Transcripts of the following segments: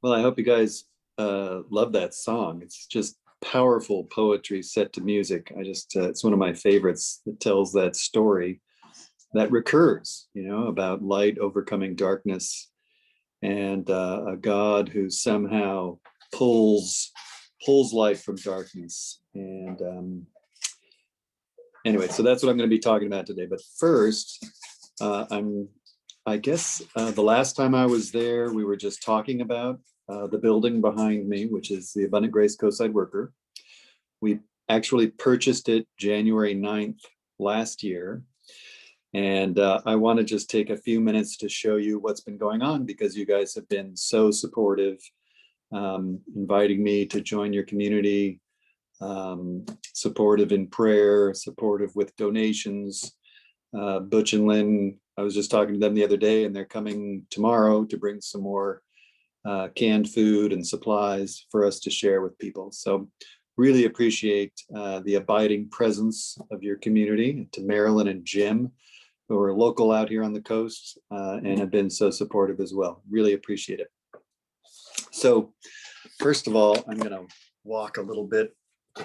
Well, I hope you guys love that song. It's just powerful poetry set to music. It's one of my favorites that tells that story that recurs, about light overcoming darkness and a God who somehow pulls light from darkness. And anyway, so that's what I'm going to be talking about today. But first, I guess the last time I was there, we were just talking about the building behind me, which is the Abundant Grace Coastside Worker. We actually purchased it January 9th last year. And I want to just take a few minutes to show you what's been going on, because you guys have been so supportive, inviting me to join your community, supportive in prayer, supportive with donations. Butch and Lynn, I was just talking to them the other day, and they're coming tomorrow to bring some more canned food and supplies for us to share with people. So really appreciate the abiding presence of your community. To Marilyn and Jim, who are local out here on the coast and have been so supportive as well. Really appreciate it. So first of all, I'm going to walk a little bit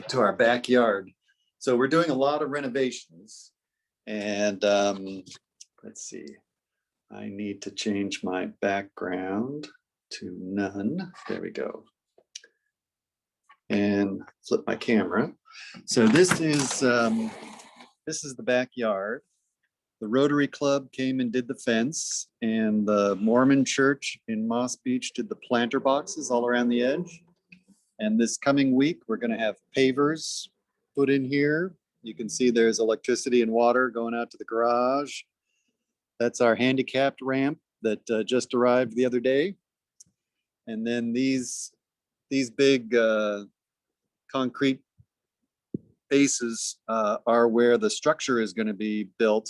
to our backyard. So we're doing a lot of renovations, and let's see, I need to change my background to none. There we go. And flip my camera. So this is the backyard. The Rotary Club came and did the fence, and the Mormon Church in Moss Beach did the planter boxes all around the edge. And this coming week, we're going to have pavers put in here. You can see there's electricity and water going out to the garage. That's our handicapped ramp that just arrived the other day. And then these big concrete bases are where the structure is going to be built.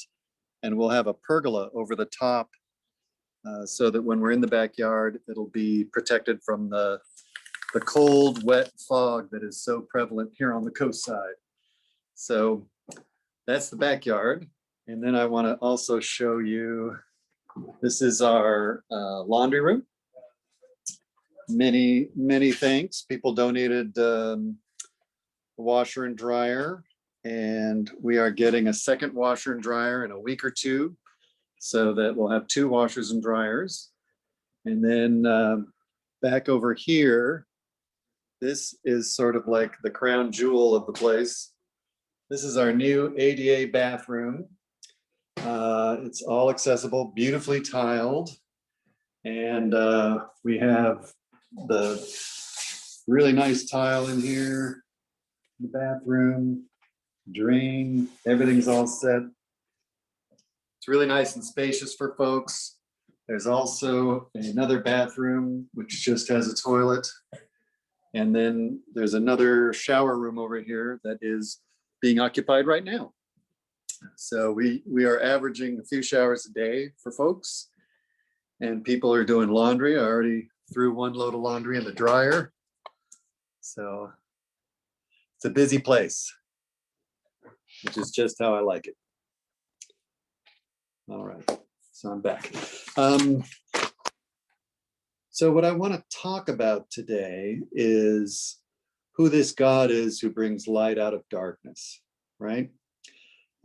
And we'll have a pergola over the top so that when we're in the backyard, it'll be protected from the cold, wet fog that is so prevalent here on the coast side. So that's the backyard. And then I want to also show you, this is our laundry room. Many, many thanks. People donated a washer and dryer, and we are getting a second washer and dryer in a week or two, so that we'll have 2 washers and dryers. And then back over here, this is sort of like the crown jewel of the place. This is our new ADA bathroom. It's all accessible, beautifully tiled. And we have the really nice tile in here, the bathroom, drain, everything's all set. It's really nice and spacious for folks. There's also another bathroom, which just has a toilet. And then there's another shower room over here that is being occupied right now. So we are averaging a few showers a day for folks, and people are doing laundry. I already threw 1 load of laundry in the dryer. So it's a busy place, which is just how I like it. All right, so I'm back. So what I want to talk about today is who this God is who brings light out of darkness, right?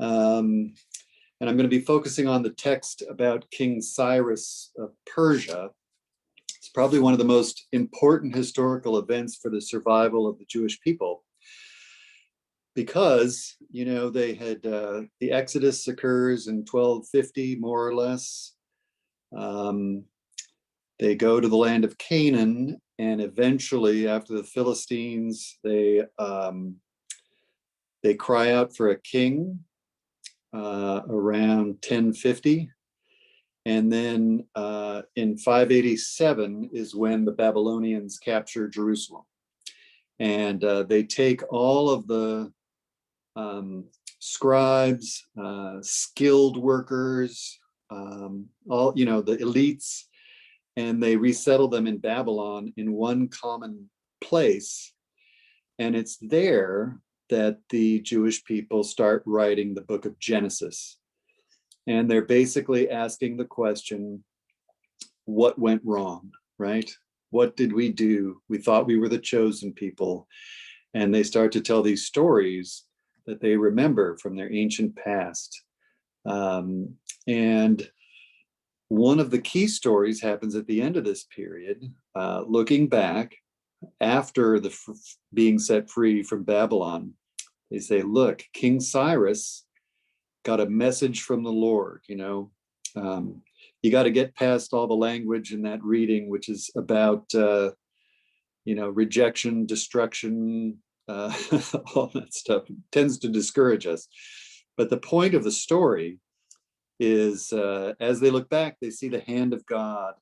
And I'm going to be focusing on the text about King Cyrus of Persia. It's probably one of the most important historical events for the survival of the Jewish people, because, they had, the Exodus occurs in 1250, more or less. They go to the land of Canaan, and eventually, after the Philistines, they cry out for a king around 1050. And then in 587 is when the Babylonians capture Jerusalem. And they take all of the scribes, skilled workers, all, the elites, and they resettle them in Babylon in one common place. And it's there that the Jewish people start writing the book of Genesis. And they're basically asking the question, what went wrong, right? What did we do? We thought we were the chosen people. And they start to tell these stories that they remember from their ancient past. And one of the key stories happens at the end of this period, looking back after the being set free from Babylon. They say, look, King Cyrus got a message from the Lord. You got to get past all the language in that reading, which is about rejection, destruction, all that stuff. It tends to discourage us. But the point of the story is, as they look back, they see the hand of God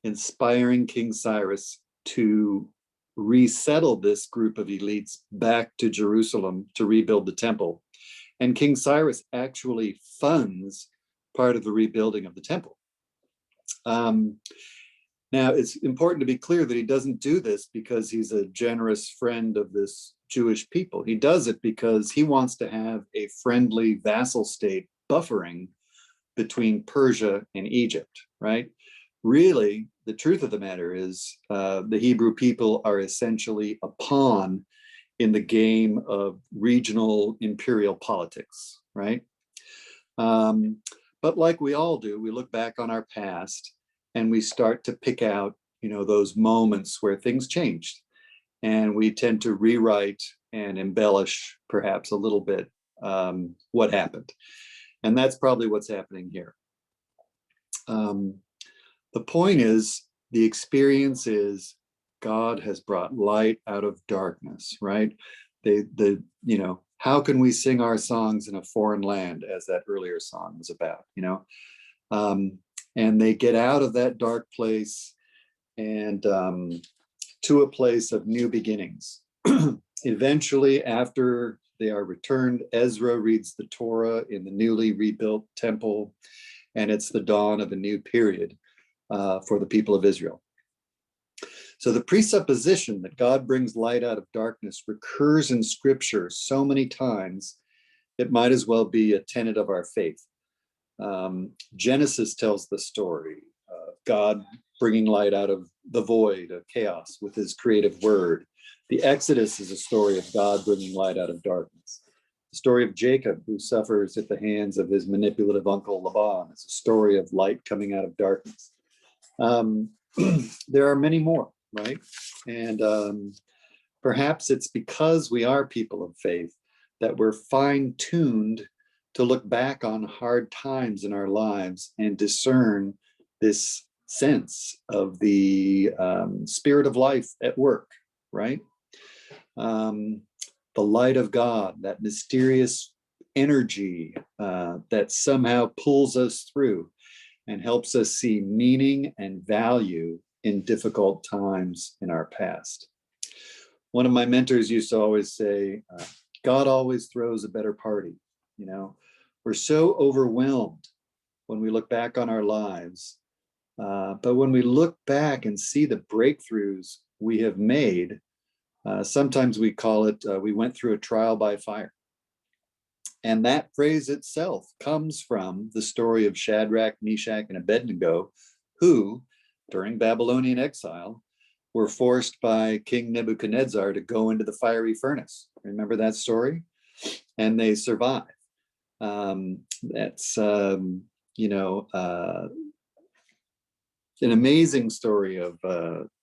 inspiring King Cyrus to resettle this group of elites back to Jerusalem to rebuild the temple. And King Cyrus actually funds part of the rebuilding of the temple. Now, it's important to be clear that he doesn't do this because he's a generous friend of this Jewish people. He does it because he wants to have a friendly vassal state buffering between Persia and Egypt, right? Really, the truth of the matter is the Hebrew people are essentially a pawn in the game of regional imperial politics, right? But like we all do, we look back on our past and we start to pick out, those moments where things changed. And we tend to rewrite and embellish perhaps a little bit what happened. And that's probably what's happening here. The point is, the experience is God has brought light out of darkness, right? How can we sing our songs in a foreign land, as that earlier song was about, and they get out of that dark place and to a place of new beginnings. Eventually, after they are returned, Ezra reads the Torah in the newly rebuilt temple, and it's the dawn of a new period for the people of Israel. So the presupposition that God brings light out of darkness recurs in Scripture so many times, it might as well be a tenet of our faith. Genesis tells the story of God bringing light out of the void of chaos with his creative word. The Exodus is a story of God bringing light out of darkness. The story of Jacob, who suffers at the hands of his manipulative uncle Laban, is a story of light coming out of darkness. There are many more, right? And perhaps it's because we are people of faith that we're fine-tuned to look back on hard times in our lives and discern this sense of the spirit of life at work, right? The light of God, that mysterious energy that somehow pulls us through and helps us see meaning and value in difficult times in our past. One of my mentors used to always say, God always throws a better party. We're so overwhelmed when we look back on our lives. But when we look back and see the breakthroughs we have made, sometimes we call it, we went through a trial by fire. And that phrase itself comes from the story of Shadrach, Meshach, and Abednego, who, during Babylonian exile, were forced by King Nebuchadnezzar to go into the fiery furnace. Remember that story? And they survived. That's, an amazing story of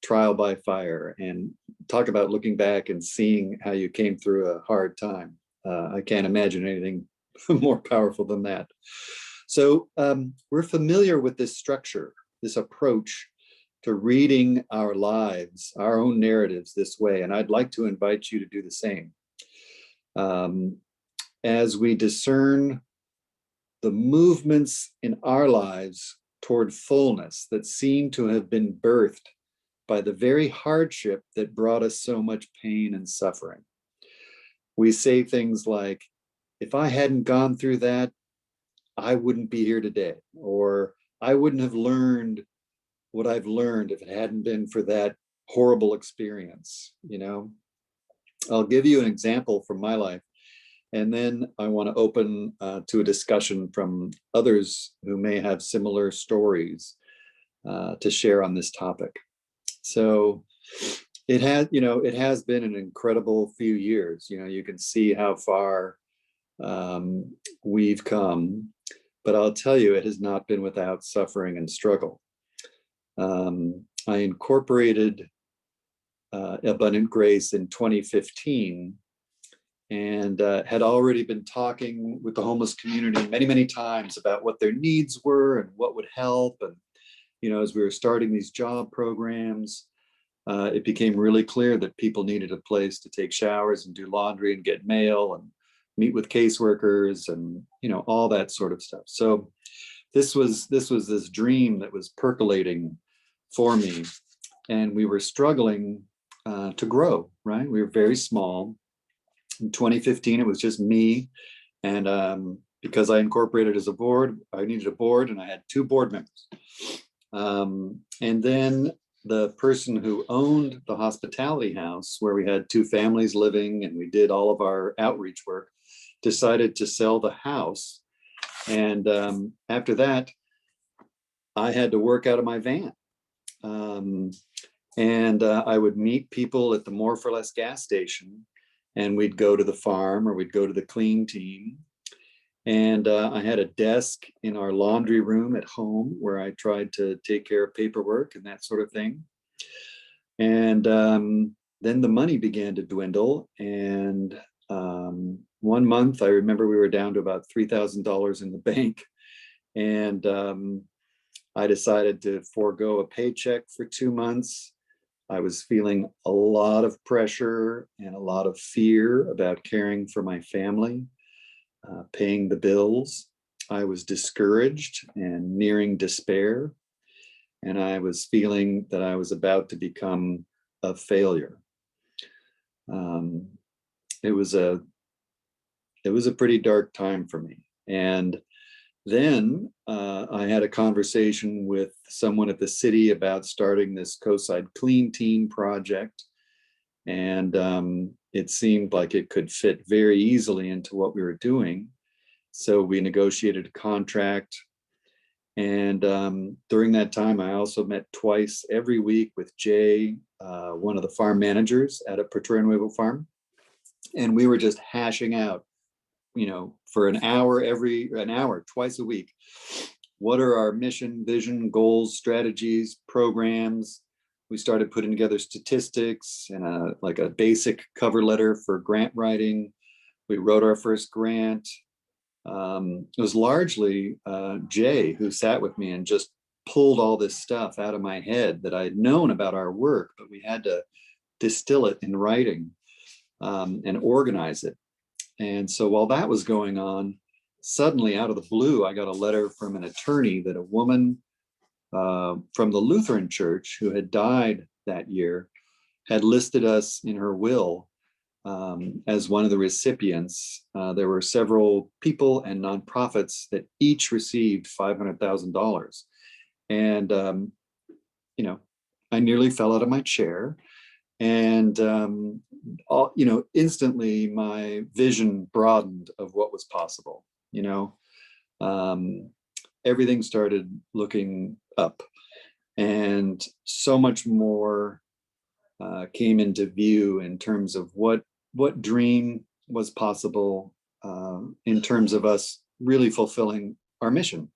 trial by fire, and talk about looking back and seeing how you came through a hard time. I can't imagine anything more powerful than that. So we're familiar with this structure, this approach to reading our lives, our own narratives this way. And I'd like to invite you to do the same. As we discern the movements in our lives toward fullness that seem to have been birthed by the very hardship that brought us so much pain and suffering. We say things like, if I hadn't gone through that, I wouldn't be here today, or I wouldn't have learned what I've learned if it hadn't been for that horrible experience. I'll give you an example from my life, and then I want to open to a discussion from others who may have similar stories to share on this topic. So it has, it has been an incredible few years. You can see how far we've come, but I'll tell you, it has not been without suffering and struggle. I incorporated Abundant Grace in 2015 and had already been talking with the homeless community many, many times about what their needs were and what would help. And, as we were starting these job programs, it became really clear that people needed a place to take showers and do laundry and get mail and meet with caseworkers and, all that sort of stuff. So this was this dream that was percolating for me, and we were struggling to grow, right? We were very small. In 2015, it was just me. And because I incorporated as a board, I needed a board, and I had 2 board members. And then the person who owned the hospitality house where we had 2 families living and we did all of our outreach work decided to sell the house. And after that, I had to work out of my van. And I would meet people at the More for Less gas station, and we'd go to the farm or we'd go to the clean team. And I had a desk in our laundry room at home where I tried to take care of paperwork and that sort of thing. And then the money began to dwindle. And one month, I remember we were down to about $3,000 in the bank. And I decided to forego a paycheck for 2 months. I was feeling a lot of pressure and a lot of fear about caring for my family. Paying the bills. I was discouraged and nearing despair, and I was feeling that I was about to become a failure. It was a pretty dark time for me. And then I had a conversation with someone at the city about starting this Coastside Clean Team project, and it seemed like it could fit very easily into what we were doing. So we negotiated a contract. And during that time, I also met twice every week with Jay, one of the farm managers at a Puerto Nuevo farm. And we were just hashing out, for an hour, twice a week. What are our mission, vision, goals, strategies, programs? We started putting together statistics and a basic cover letter for grant writing. We wrote our first grant. It was largely Jay who sat with me and just pulled all this stuff out of my head that I had known about our work, but we had to distill it in writing and organize it. And so while that was going on, suddenly out of the blue, I got a letter from an attorney that a woman from the Lutheran Church who had died that year had listed us in her will as one of the recipients. There were several people and nonprofits that each received $500,000. And, I nearly fell out of my chair. And, instantly my vision broadened of what was possible. Everything started looking up, and so much more came into view in terms of what dream was possible in terms of us really fulfilling our mission.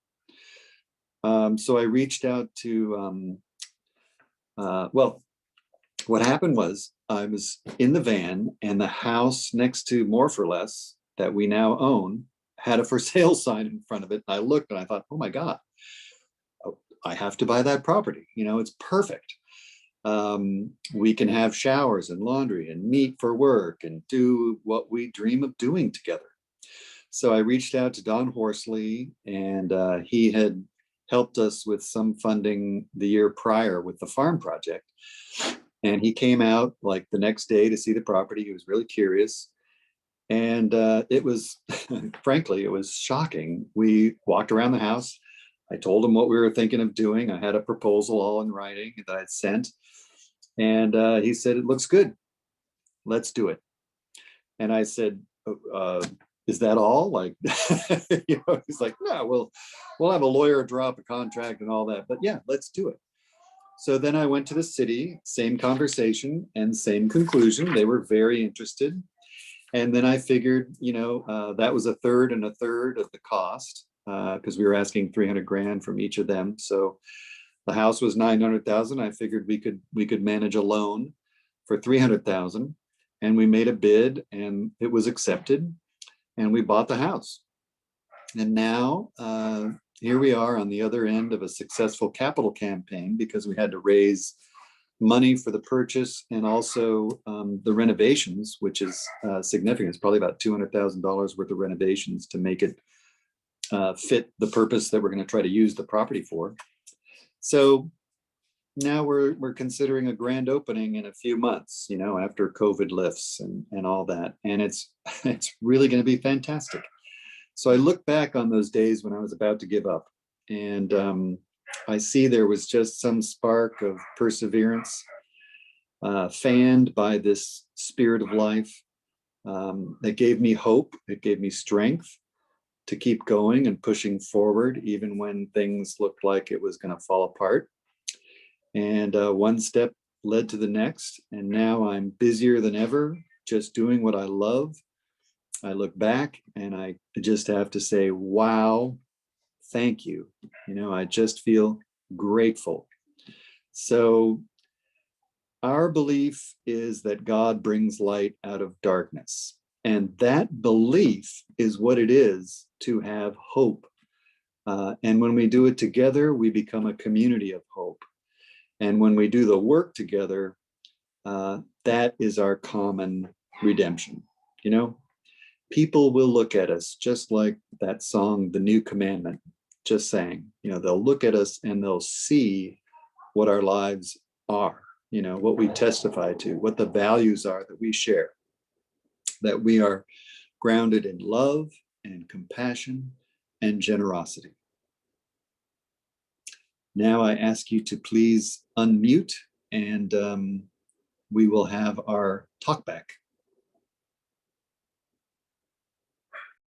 So I reached out to, what happened was I was in the van, and the house next to More for Less that we now own had a for sale sign in front of it. And I looked and I thought, oh my God, I have to buy that property. It's perfect. We can have showers and laundry and meet for work and do what we dream of doing together. So I reached out to Don Horsley, and he had helped us with some funding the year prior with the farm project. And he came out like the next day to see the property. He was really curious. And it was, frankly, it was shocking. We walked around the house. I told him what we were thinking of doing. I had a proposal all in writing that I'd sent. And he said, it looks good. Let's do it. And I said, is that all? Like, he's like, no, we'll have a lawyer draw up a contract and all that. But yeah, let's do it. So then I went to the city, same conversation and same conclusion. They were very interested. And then I figured, that was a third and a third of the cost, because we were asking 300 grand from each of them. So the house was 900,000. I figured we could manage a loan for 300,000, and we made a bid, and it was accepted, and we bought the house. And now here we are on the other end of a successful capital campaign, because we had to raise money for the purchase and also the renovations, which is significant. It's probably about $200,000 worth of renovations to make it fit the purpose that we're going to try to use the property for. So now we're considering a grand opening in a few months, after COVID lifts and all that. And it's really going to be fantastic. So I look back on those days when I was about to give up, and I see there was just some spark of perseverance, fanned by this spirit of life, that gave me hope. It gave me strength to keep going and pushing forward, even when things looked like it was going to fall apart. And one step led to the next. And now I'm busier than ever, just doing what I love. I look back and I just have to say, wow, thank you. I just feel grateful. So our belief is that God brings light out of darkness. And that belief is what it is to have hope. And when we do it together, we become a community of hope. And when we do the work together, that is our common redemption. People will look at us just like that song, The New Commandment, just sang. They'll look at us and they'll see what our lives are, what we testify to, what the values are that we share, that we are grounded in love and compassion and generosity. Now I ask you to please unmute, and we will have our talk back.